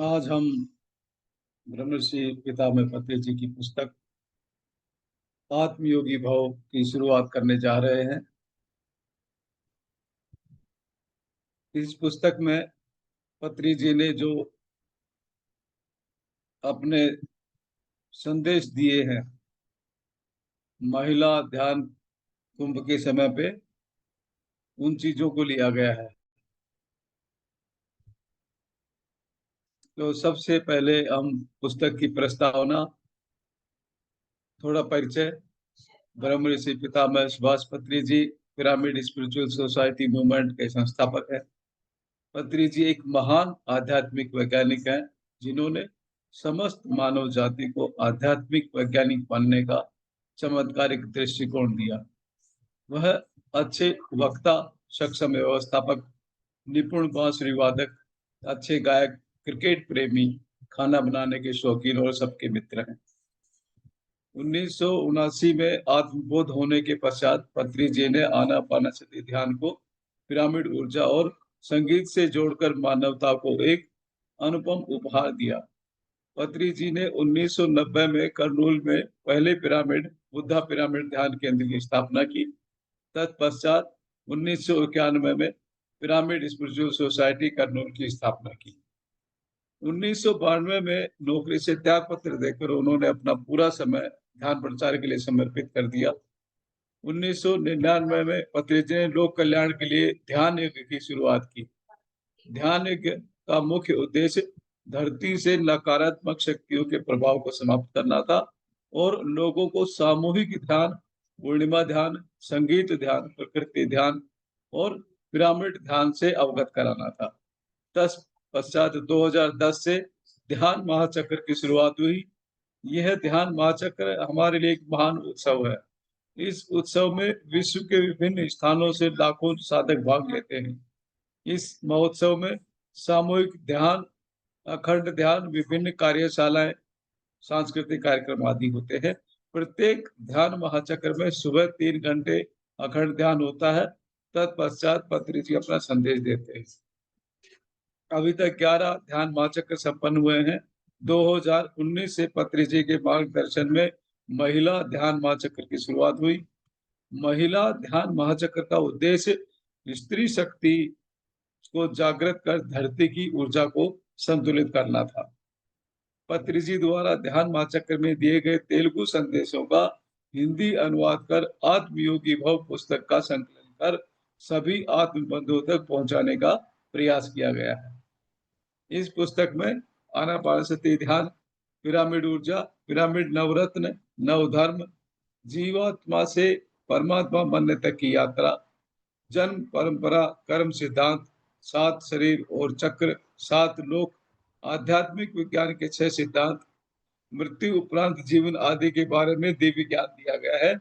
आज हम ब्रह्मर्षि पितामह पत्री जी की पुस्तक आत्मयोगी भव की शुरुआत करने जा रहे हैं। इस पुस्तक में पत्री जी ने जो अपने संदेश दिए हैं महिला ध्यान कुंभ के समय पे, उन चीजों को लिया गया है। तो सबसे पहले हम पुस्तक की प्रस्तावना, थोड़ा परिचय। ब्रह्मर्षि पितामह सुभाष पत्री जी पिरामिड स्पिरिचुअल सोसाइटी मूवमेंट के संस्थापक हैं। पत्री जी एक महान आध्यात्मिक वैज्ञानिक हैं जिन्होंने समस्त मानव जाति को आध्यात्मिक वैज्ञानिक बनने का चमत्कारिक दृष्टिकोण दिया। वह अच्छे वक्ता, सक्षम व्यवस्थापक, निपुण बांसुरी वादक, अच्छे गायक, क्रिकेट प्रेमी, खाना बनाने के शौकीन और सबके मित्र हैं। 1979 में आत्मबोध होने के पश्चात पत्री जी ने आनापानसति ध्यान को पिरामिड ऊर्जा और संगीत से जोड़कर मानवता को एक अनुपम उपहार दिया। पत्री जी ने 1990 में करनूल में पहले पिरामिड बुद्धा पिरामिड ध्यान केंद्र की स्थापना की। तत्पश्चात 1991 में पिरामिड स्पिरिचुअल सोसाइटी करनूल की स्थापना की। 1992 में नौकरी से त्याग पत्र देकर उन्होंने अपना पूरा समय ध्यान प्रचार के लिए समर्पित कर दिया। 1999 में पत्री जी ने लोक कल्याण के लिए ध्यान यज्ञ की शुरुआत की। ध्यान यज्ञ का मुख्य उद्देश्य धरती से नकारात्मक शक्तियों के प्रभाव को समाप्त करना था और लोगों को सामूहिक ध्यान, पूर्णिमा ध्यान, संगीत ध्यान, प्रकृति ध्यान और पिरामिड ध्यान से अवगत कराना था। तत्पश्चात 2010 से ध्यान महाचक्र की शुरुआत हुई। यह ध्यान महाचक्र हमारे लिए एक महान उत्सव है। इस उत्सव में विश्व के विभिन्न स्थानों से लाखों साधक भाग लेते हैं। इस महोत्सव में सामूहिक ध्यान, अखंड ध्यान, विभिन्न कार्यशालाएं, सांस्कृतिक कार्यक्रम आदि होते हैं। प्रत्येक ध्यान महाचक्र में सुबह 3 घंटे अखंड ध्यान होता है। तत्पश्चात पत्री जी अपना संदेश देते हैं। अभी तक 11 ध्यान महाचक्र संपन्न हुए हैं। 2019 से पत्री जी के मार्गदर्शन में महिला ध्यान महाचक्र की शुरुआत हुई। महिला ध्यान महाचक्र का उद्देश्य स्त्री शक्ति को जागृत कर धरती की ऊर्जा को संतुलित करना था। पत्री जी द्वारा ध्यान महाचक्र में दिए गए तेलुगु संदेशों का हिंदी अनुवाद कर आत्मयोगी भव पुस्तक का संकलन कर सभी आत्मबंधुओं तक पहुंचाने का प्रयास किया गया है। इस पुस्तक में आनापानसति ध्यान, पिरामिड ऊर्जा, पिरामिड नवरत्न, नवधर्म, जीवात्मा से परमात्मा बनने तक की यात्रा, जन्म परंपरा, कर्म सिद्धांत, 7 शरीर और चक्र, 7 लोक, आध्यात्मिक विज्ञान के 6 सिद्धांत, मृत्यु उपरांत जीवन आदि के बारे में दिव्य ज्ञान दिया गया है,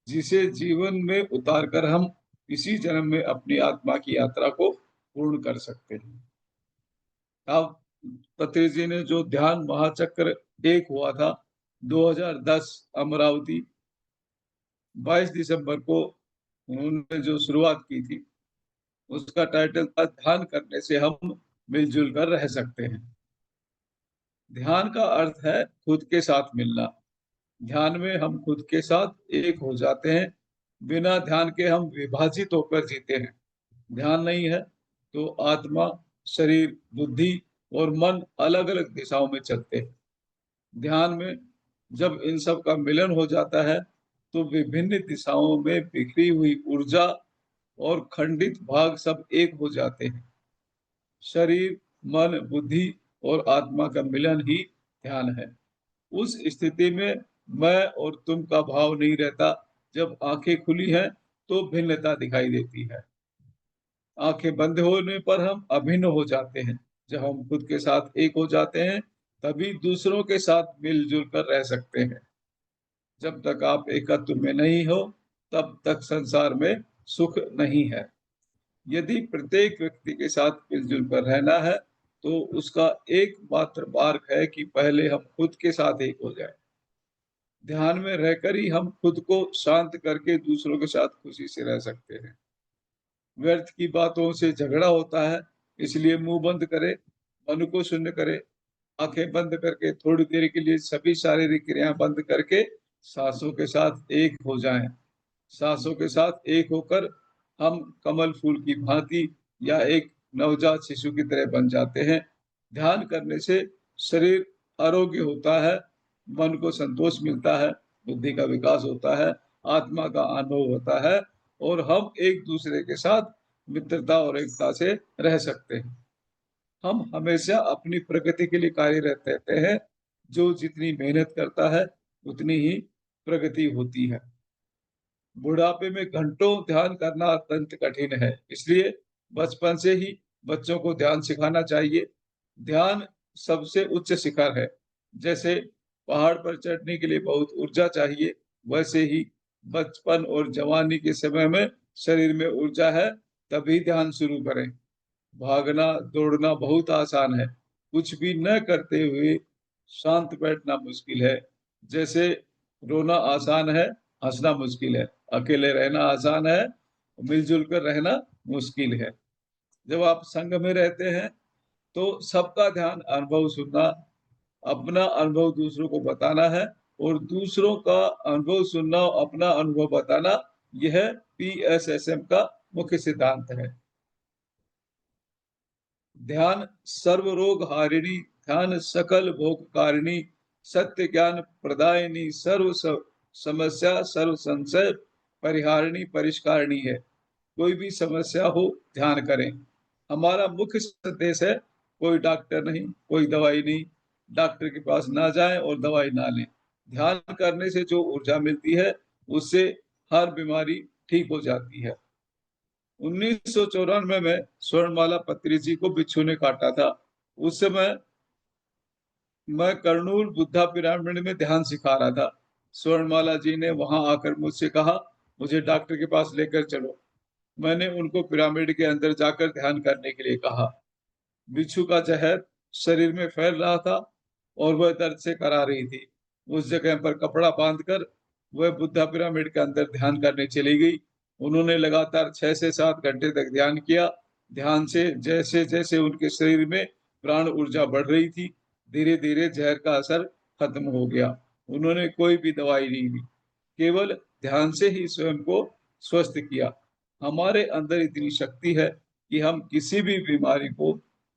जिसे जीवन में उतारकर हम इसी जन्म में अपनी आत्मा की यात्रा को पूर्ण कर सकते हैं। अब पत्री जी ने जो ध्यान महाचक्र 1 हुआ था 2010 अमरावती, 22 दिसंबर को उन्होंने जो शुरुआत की थी, उसका टाइटल था ध्यान करने से हम मिलजुल कर रह सकते हैं। ध्यान का अर्थ है खुद के साथ मिलना। ध्यान में हम खुद के साथ एक हो जाते हैं। बिना ध्यान के हम विभाजित होकर जीते हैं। ध्यान नहीं है तो आत्मा, शरीर, बुद्धि और मन अलग अलग दिशाओं में चलते हैं। ध्यान में जब इन सब का मिलन हो जाता है तो विभिन्न दिशाओं में बिखरी हुई ऊर्जा और खंडित भाग सब एक हो जाते हैं। शरीर, मन, बुद्धि और आत्मा का मिलन ही ध्यान है। उस स्थिति में मैं और तुम का भाव नहीं रहता। जब आंखें खुली हैं तो भिन्नता दिखाई देती है। आंखें बंद होने पर हम अभिन्न हो जाते हैं। जब हम खुद के साथ एक हो जाते हैं तभी दूसरों के साथ मिलजुल कर रह सकते हैं। जब तक आप एकत्व में नहीं हो तब तक संसार में सुख नहीं है। यदि प्रत्येक व्यक्ति के साथ मिलजुल कर रहना है तो उसका एकमात्र मार्ग है कि पहले हम खुद के साथ एक हो जाए। ध्यान में रहकर ही हम खुद को शांत करके दूसरों के साथ खुशी से रह सकते हैं। व्यर्थ की बातों से झगड़ा होता है, इसलिए मुंह बंद करे, मन को शून्य करे, आंखें बंद करके थोड़ी देर के लिए सभी शारीरिक क्रियाएं बंद करके सांसों के साथ एक हो जाएं। सांसों के साथ एक होकर हम कमल फूल की भांति या एक नवजात शिशु की तरह बन जाते हैं। ध्यान करने से शरीर आरोग्य होता है, मन को संतोष मिलता है, बुद्धि का विकास होता है, आत्मा का अनुभव होता है और हम एक दूसरे के साथ मित्रता और एकता से रह सकते हैं। हम हमेशा अपनी प्रगति के लिए कार्यरत रहते हैं। जो जितनी मेहनत करता है, उतनी ही प्रगति होती है। बुढ़ापे में घंटों ध्यान करना अत्यंत कठिन है, इसलिए बचपन से ही बच्चों को ध्यान सिखाना चाहिए। ध्यान सबसे उच्च शिखर है। जैसे पहाड़ पर चढ़ने के लिए बहुत ऊर्जा चाहिए, वैसे ही बचपन और जवानी के समय में शरीर में ऊर्जा है, तभी ध्यान शुरू करें। भागना, दौड़ना बहुत आसान है। कुछ भी न करते हुए शांत बैठना मुश्किल है। जैसे रोना आसान है, हँसना मुश्किल है। अकेले रहना आसान है, मिल-जुल कर रहना मुश्किल है। जब आप संग में रहते हैं, तो सबका ध्यान अनुभव सुनना, अपना अनुभव दूसरों को बताना है और दूसरों का अनुभव सुनना, अपना अनुभव बताना, यह पीएसएसएम का मुख्य सिद्धांत है। ध्यान सर्वरोग हारिणी, ध्यान सकल भोग कारिणी, सत्य ज्ञान प्रदायिनी, समस्या सर्व संशय परिहारिणी परिष्कारिणी है। कोई भी समस्या हो, ध्यान करें। हमारा मुख्य संदेश है, कोई डॉक्टर नहीं, कोई दवाई नहीं, डॉक्टर के पास ना जाएं और दवाई ना लें। ध्यान करने से जो ऊर्जा मिलती है, उससे हर बीमारी ठीक हो जाती है। 1994 में स्वर्णमाला पत्री जी को बिच्छू ने काटा था। उस समय मैं कर्नूल बुद्धा पिरामिड में ध्यान सिखा रहा था। स्वर्णमाला जी ने वहां आकर मुझसे कहा, मुझे डॉक्टर के पास लेकर चलो। मैंने उनको पिरामिड के अंदर जाकर ध्यान करने के लिए कहा। बिच्छू का जहर शरीर में फैल रहा था और वह दर्द से करा रही थी। उस जगह पर कपड़ा बांधकर वह बुद्धा पिरामिड के अंदर ध्यान करने चली गई। उन्होंने लगातार 6 से 7 घंटे तक ध्यान किया। ध्यान से जैसे-जैसे उनके शरीर में प्राण ऊर्जा बढ़ रही थी, धीरे-धीरे जहर का असर खत्म हो गया। उन्होंने कोई भी दवाई नहीं ली, केवल ध्यान से ही स्वयं को स्वस्थ किया। हमारे अंदर इतनी शक्ति है कि हम किसी भी बीमारी को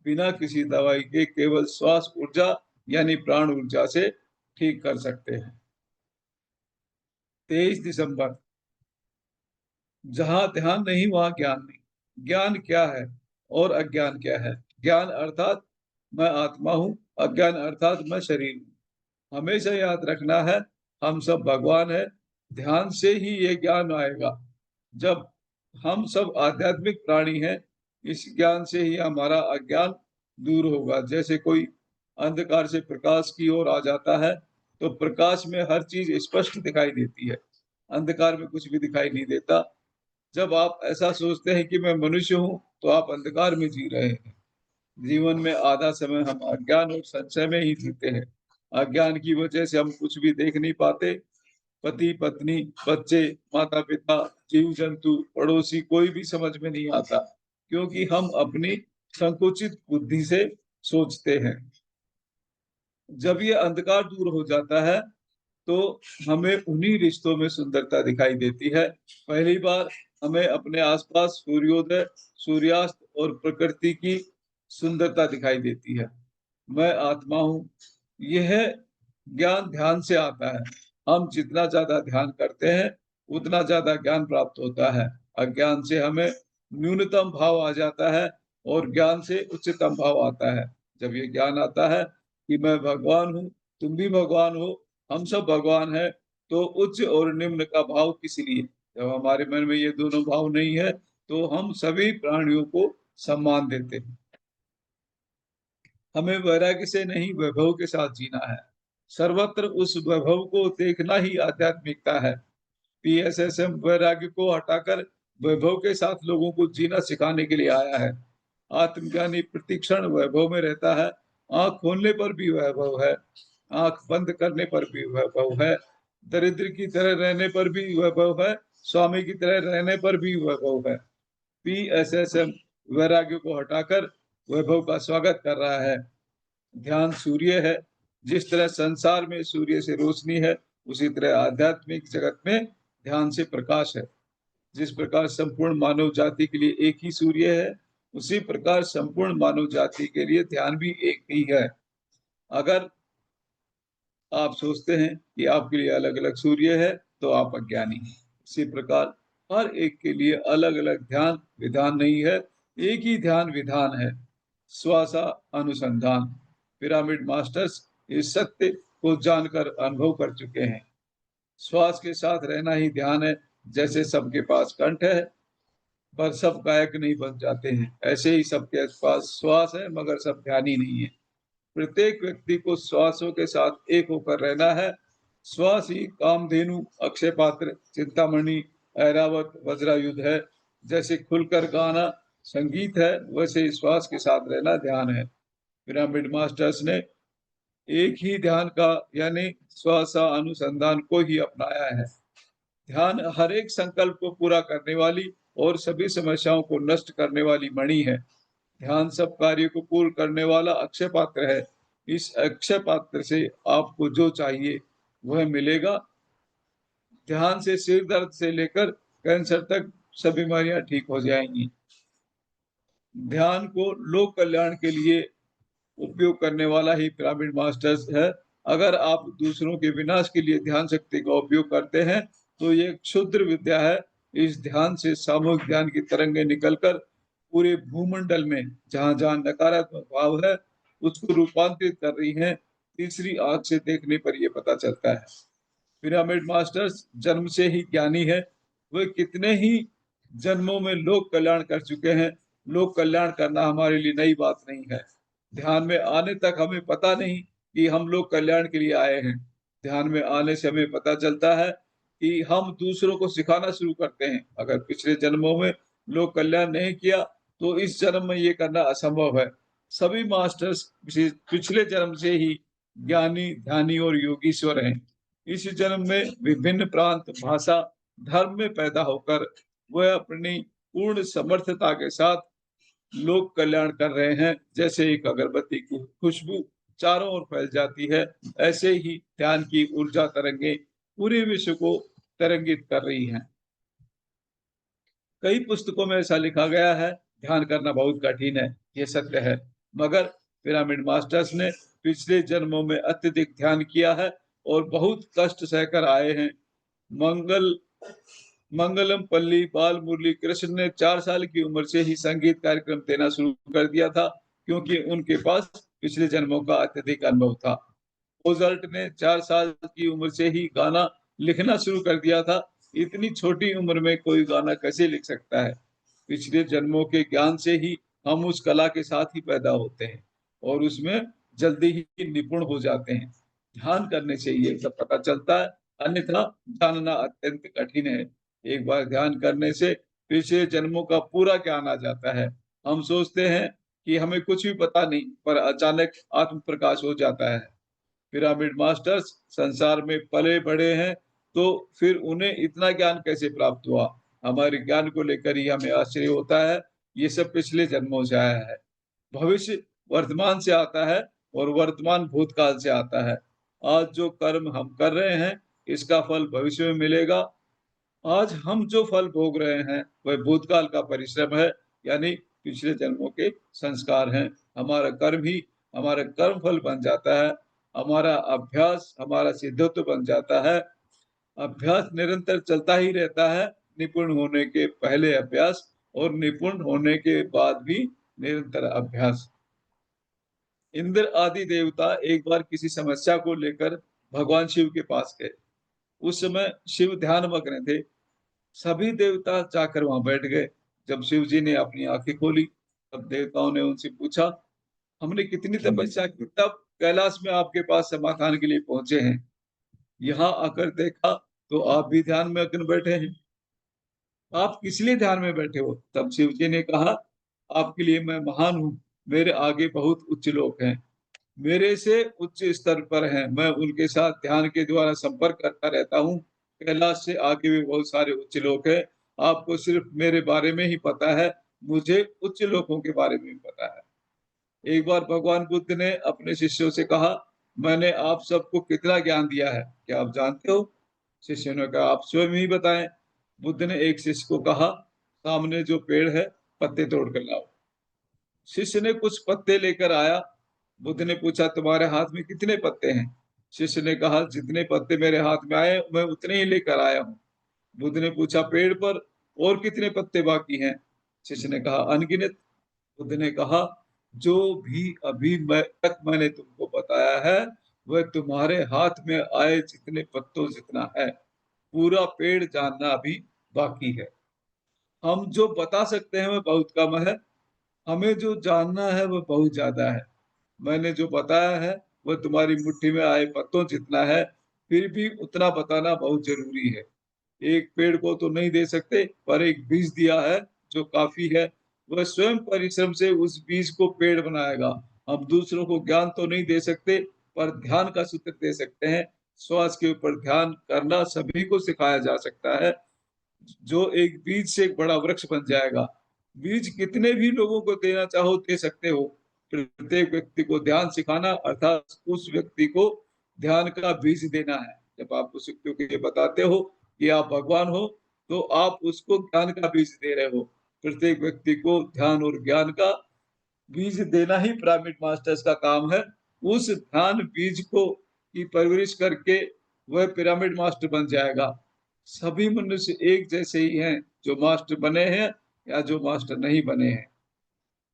बिना किसी दवाई के केवल श्वास ऊर्जा यानी प्राण ऊर्जा से ठीक कर सकते हैं। 23 दिसंबर, जहाँ ध्यान नहीं वहाँ ज्ञान नहीं। ज्ञान क्या है और अज्ञान क्या है? ज्ञान अर्थात मैं आत्मा हूँ, अज्ञान अर्थात मैं शरीर हूँ। हमेशा याद रखना है, हम सब भगवान हैं। ध्यान से ही ये ज्ञान आएगा। जब हम सब आध्यात्मिक प्राणी हैं, इस ज्ञान से ही हमारा अज्ञान दूर होगा। जैसे कोई अंधकार से प्रकाश की ओर आ जाता है, तो प्रकाश में हर चीज़ स्पष्ट दिखाई देती है। अंधकार में कुछ भी दिखाई नहीं देता। जब आप ऐसा सोचते हैं कि मैं मनुष्य हूँ, तो आप अंधकार में जी रहे हैं। जीवन में आधा समय हम अज्ञान और संशय में ही जीते हैं। अज्ञान की वजह से हम कुछ भी देख नहीं पाते। पति-पत्नी, बच्चे, माता-पिता, जीव-जंतु, पड़ोसी कोई भी समझ में नहीं आता, क्योंकि हम अपनी संकुचित बुद्धि से सोचते हैं। जब ये अंधकार दूर हो जाता है, तो हमें उन्हीं रिश्तों में सुंदरता दिखाई देती है। पहली बार हमें अपने आस-पास सूर्योदय, सूर्यास्त और प्रकृति की सुंदरता दिखाई देती है। मैं आत्मा हूँ, यह ज्ञान ध्यान से आता है। हम जितना ज़्यादा ध्यान करते हैं, उतना ज़्यादा ज्ञान प्राप्त होता है। अज्ञान से हमें न्यूनतम भाव आ जाता है और ज्ञान से उच्चतम भाव आता है। जब ये ज्ञान आता है कि मैं भगवान हूँ, तुम भी भगवान हो, हम सब भगवान हैं, तो उच्च और निम्न का भाव किस लिए? जब हमारे मन में ये दोनों भाव नहीं है, तो हम सभी प्राणियों को सम्मान देते हैं। हमें वैराग्य से नहीं, वैभव के साथ जीना है। सर्वत्र उस वैभव को देखना ही आध्यात्मिकता है। पीएसएसएम वैराग्य को हटाकर वैभव के साथ लोगों को जीना सिखाने के लिए आया है। आत्मज्ञानी प्रतिक्षण वैभव में रहता है। आँख खोलने पर भी वैभव है, आँख बंद करने पर भी वैभव है, दरिद्र की तरह रहने पर भी वैभव है, स्वामी की तरह रहने पर भी वैभव है। पीएसएसएम वैराग्य को हटाकर वैभव का स्वागत कर रहा है। ध्यान सूर्य है। जिस तरह संसार में सूर्य से रोशनी है, उसी तरह आध्यात्मिक जगत में ध्यान से प्रकाश है। जिस प्रकार संपूर्ण मानव जाति के लिए एक ही सूर्य है, उसी प्रकार संपूर्ण मानव जाति के लिए ध्यान भी एक ही है। अगर आप सोचते हैं कि आपके लिए अलग-अलग सूर्य है, तो आप अज्ञानी हैं। इसी प्रकार हर एक के लिए अलग-अलग ध्यान विधान नहीं है, एक ही ध्यान विधान है, श्वासा अनुसंधान। पिरामिड मास्टर्स इस सत्य को जानकर अनुभव कर चुके हैं। श्वास के साथ रहना ही ध्यान है। जैसे सबके पास कंठ है, पर सब गायक नहीं बन जाते हैं, ऐसे ही सबके पास श्वास है, मगर सब ध्यानी नहीं है। प्रत्येक व्यक्ति को श्वासों के साथ एक होकर रहना है। श्वास ही कामधेनु, अक्षय पात्र, चिंतामणि, ऐरावत, वज्रायुध है। जैसे खुलकर गाना संगीत है, वैसे ही श्वास के साथ रहना ध्यान है। पिरामिड मास्टर्स ने एक ही ध्यान का यानी श्वासा अनुसंधान को ही अपनाया है। ध्यान हर एक संकल्प को पूरा करने वाली और सभी समस्याओं को नष्ट करने वाली मणि है। ध्यान सब कार्य को पूर्ण करने वाला अक्षय पात्र है। इस अक्षय पात्र से आपको जो चाहिए वह मिलेगा। ध्यान से सिर दर्द से लेकर कैंसर तक सब बीमारियां ठीक हो जाएंगी। ध्यान को लोक कल्याण के लिए उपयोग करने वाला ही पिरामिड मास्टर्स है। अगर आप दूसरों के विनाश के लिए ध्यान शक्ति का उपयोग करते हैं, तो ये एक क्षुद्र विद्या है। इस ध्यान से सामूहिक ध्यान की तरंगें निकलकर पूरे भूमंडल में जहाँ-जहाँ नकारात्मक भाव है, उसको रूपांतरित कर रही हैं। तीसरी आँख से देखने पर ये पता चलता है। पिरामिड मास्टर्स जन्म से ही ज्ञानी है। वे कितने ही जन्मों में लोक कल्याण कर चुके हैं। लोक कल्याण करना हमारे लिए नई बात नहीं है। ध्यान में आने तक हमें पता नहीं कि हम लोग कल्याण के लिए आए हैं। ध्यान में आने से हमें पता चलता है कि हम दूसरों को सिखाना शुरू करते हैं। अगर पिछले जन्मों में लोक कल्याण नहीं किया, तो इस जन्म में ये करना असंभव है। सभी मास्टर्स पिछले जन्म से ही ज्ञानी, ध्यानी और योगीश्वर हैं। इस जन्म में विभिन्न प्रांत, भाषा, धर्म में पैदा होकर वह अपनी पूर्ण समर्थता के साथ लोक कल्याण कर रहे हैं। जैसे एक अगरबत्ती की खुशबू चारों ओर फैल जाती है, ऐसे ही ध्यान की ऊर्जा तरंगे पूरे विश्व को तरंगित कर रही हैं। कई पुस्तकों में ऐसा लिखा गया है, ध्यान करना बहुत कठिन है, ये सत्य है। मगर पिरामिड मास्टर्स ने पिछले जन्मों में अत्यधिक ध्यान किया है और बहुत कष्ट सहकर आए हैं। मंगल मंगलम पल्ली बाल मुरली कृष्ण ने 4 साल की उम्र से ही संगीत कार्यक्रम देना शुरू कर दिया था, क्योंकि उनके पास पिछले जन्मों का अत्यधिक अनुभव था। मोजार्ट ने 4 साल की उम्र से ही गाना लिखना शुरू कर दिया था। इतनी छोटी उम्र में कोई गाना कैसे लिख सकता है? पिछले जन्मों के ज्ञान से ही हम उस कला के साथ ही पैदा होते हैं और उसमें जल्दी ही निपुण हो जाते हैं। ध्यान करने से ये सब पता चलता है, अन्यथा जानना अत्यंत कठिन है। एक बार ध्यान करने से पिछले जन्मों का पूरा ज्ञान आ जाता है। हम सोचते हैं कि हमें कुछ भी पता नहीं, पर अचानक आत्म प्रकाश हो जाता है। पिरामिड मास्टर्स संसार में पले-बढ़े हैं, तो फिर उन्हें इतना ज्ञान कैसे प्राप्त हुआ? हमारे ज्ञान को लेकर ही हमें आश्चर्य होता है, ये सब पिछले जन्मों से आया है। भविष्य वर्तमान से आता है और वर्तमान भूतकाल से आता है। आज जो कर्म हम कर रहे हैं, इसका फल भविष्य में मिलेगा। आज हम जो फल भोग रहे हैं, वह भूतकाल का परिश्रम है, यानी पिछले जन्मों के संस्कार हैं। हमारा कर्म ही हमारा कर्म फल बन जाता है। हमारा अभ्यास हमारा सिद्धत्व बन जाता है। अभ्यास निरंतर चलता ही रहता है। निपुण होने के पहले अभ्यास और निपुण होने के बाद भी निरंतर अभ्यास। इंद्र आदि देवता एक बार किसी समस्या को लेकर भगवान शिव के पास गए। उस समय शिव ध्यानमग्न थे। सभी देवता जाकर वहां बैठ गए। जब शिव जी ने अपनी आंखें खोली, तब देवताओं ने उनसे पूछा, हमने कितनी तपस्या की, तब कैलाश में आपके पास समाधान के लिए पहुंचे हैं। यहाँ आकर देखा तो आप भी ध्यान में मग्न बैठे हैं। आप किस लिए ध्यान में बैठे हो? तब शिव जी ने कहा, आपके लिए मैं महान हूँ। मेरे आगे बहुत उच्च लोक हैं। मेरे से उच्च स्तर पर हैं। मैं उनके साथ ध्यान के द्वारा संपर्क करता रहता हूँ। कैलाश से आगे भी बहुत सारे उच्च लोक हैं। आपको सिर्फ मेरे बारे में ही पता है, मुझे उच्च लोकों के बारे में भी पता है। एक बार भगवान बुद्ध ने अपने शिष्यों से कहा, मैंने आप सबको कितना ज्ञान दिया है, क्या आप जानते हो? शिष्यों ने कहा, आप स्वयं ही बताएं। बुद्ध ने एक शिष्य को कहा, सामने जो पेड़ है, पत्ते तोड़ कर लाओ। शिष्य ने कुछ पत्ते लेकर आया। बुद्ध ने पूछा, तुम्हारे हाथ में कितने पत्ते हैं? शिष्य ने कहा, जितने पत्ते मेरे हाथ में आए मैं उतने ही लेकर आया हूँ। बुद्ध ने पूछा, पेड़ पर और कितने पत्ते बाकी हैं? शिष्य ने कहा, अनगिनत। बुद्ध ने कहा, जो भी अभी तक मैंने तुमको बताया है वह तुम्हारे हाथ में आए जितने पत्तों जितना है। पूरा पेड़ जानना अभी बाकी है। हम जो बता सकते हैं वह बहुत कम है, हमें जो जानना है वह बहुत ज्यादा है। मैंने जो बताया है वह तुम्हारी मुट्ठी में आए पत्तों जितना है, फिर भी उतना बताना बहुत जरूरी है। एक पेड़ को तो नहीं दे सकते, पर एक बीज दिया है जो काफी है। वह स्वयं परिश्रम से उस बीज को पेड़ बनाएगा। हम दूसरों को ज्ञान तो नहीं दे सकते, पर ध्यान का सूत्र दे सकते हैं। श्वास के ऊपर ध्यान करना सभी को सिखाया जा सकता है, जो एक बीज से एक बड़ा वृक्ष बन जाएगा। बीज कितने भी लोगों को देना चाहो दे सकते हो। प्रत्येक व्यक्ति को ध्यान सिखाना अर्थात उस व्यक्ति को ध्यान का बीज देना है। जब आप उस व्यक्ति को ये बताते हो कि आप भगवान हो, तो आप उसको ज्ञान का बीज दे रहे हो। प्रत्येक व्यक्ति को ध्यान और ज्ञान का बीज देना ही पिरामिड मास्टर्स का काम है। उस ध्यान बीज को की परवरिश करके वह पिरामिड मास्टर बन जाएगा। सभी मनुष्य एक जैसे ही हैं, जो मास्टर बने हैं या जो मास्टर नहीं बने हैं।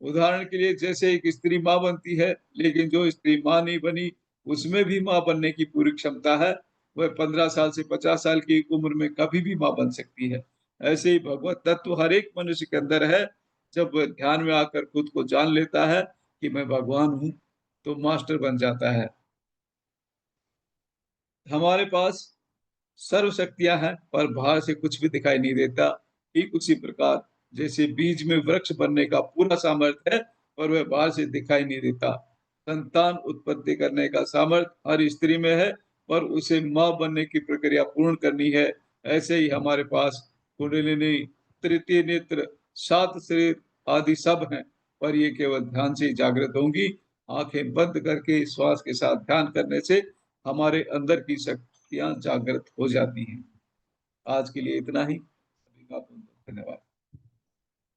उदाहरण के लिए, जैसे एक स्त्री माँ बनती है, लेकिन जो स्त्री माँ नहीं बनी उसमें भी माँ बनने की पूरी क्षमता है। वह 15 साल से 50 साल की उम्र में कभी भी माँ बन सकती है। ऐसे ही भगवत तत्व हर एक मनुष्य के अंदर है। जब वह ध्यान में आकर खुद को जान लेता है कि मैं भगवान हूँ, तो मास्टर बन जाता है। हमारे पास सर्व शक्तियां हैं, पर बाहर से कुछ भी दिखाई नहीं देता। ठीक उसी प्रकार जैसे बीज में वृक्ष बनने का पूरा सामर्थ्य है, पर वह बाहर से दिखाई नहीं देता। संतान उत्पत्ति करने का सामर्थ्य हर स्त्री में है, पर उसे माँ बनने की प्रक्रिया पूर्ण करनी है। ऐसे ही हमारे पास कुंडलिनी, तृतीय नेत्र, सात शरीर आदि सब हैं, पर ये केवल ध्यान से ही जागृत होंगी। आंखें बंद करके श्वास के साथ ध्यान करने से हमारे अंदर की शक्तियां जागृत हो जाती हैं। आज के लिए इतना ही। सभी का बहुत बहुत धन्यवाद।